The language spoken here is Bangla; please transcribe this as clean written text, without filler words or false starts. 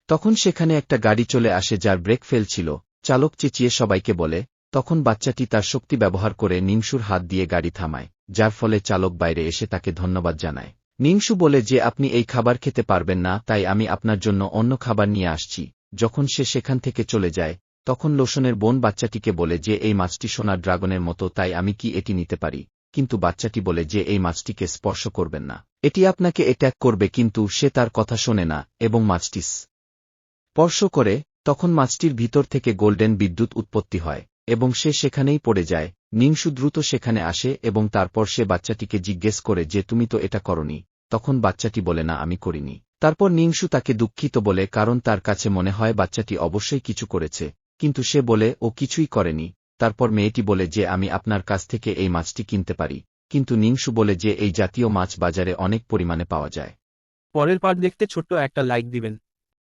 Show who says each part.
Speaker 1: তখন সেখানে একটা গাড়ি চলে আসে যার ব্রেক ফেল ছিল। চালক চেঁচিয়ে সবাইকে বলে। তখন বাচ্চাটি তার শক্তি ব্যবহার করে নিংসুর হাত দিয়ে গাড়ি থামায়, যার ফলে চালক বাইরে এসে তাকে ধন্যবাদ জানায়। নিংসু বলে যে আপনি এই খাবার খেতে পারবেন না, তাই আমি আপনার জন্য অন্য খাবার নিয়ে আসছি। যখন সে সেখান থেকে চলে যায়, তখন লোশনের বোন বাচ্চাটিকে বলে যে এই মাছটি সোনার ড্রাগনের মতো, তাই আমি কি এটি নিতে পারি? কিন্তু বাচ্চাটি বলে যে এই মাছটিকে স্পর্শ করবেন না, এটি আপনাকে অ্যাট্যাক করবে। কিন্তু সে তার কথা শোনে না এবং মাছটি স্পর্শ করে। তখন মাছটির ভিতর থেকে গোল্ডেন বিদ্যুৎ উৎপত্তি হয় এবং সে সেখানেই পড়ে যায়। নিংসু দ্রুত সেখানে আসে এবং তারপর সে বাচ্চাটিকে জিজ্ঞেস করে যে তুমি তো এটা করনি। তখন বাচ্চাটি বলে না, আমি করিনি। তারপর নিংসু তাকে দুঃখিত বলে, কারণ তার কাছে মনে হয় বাচ্চাটি অবশ্যই কিছু করেছে, কিন্তু সে বলে ও কিছুই করেনি। তারপর মেয়েটি বলে যে আমি আপনার কাছ থেকে এই মাছটি কিনতে পারি, কিন্তু নিংসু বলে যে এই জাতীয় মাছ বাজারে অনেক পরিমাণে পাওয়া যায়।
Speaker 2: পরের পার্ট দেখতে ছোট্ট একটা লাইক দিবেন।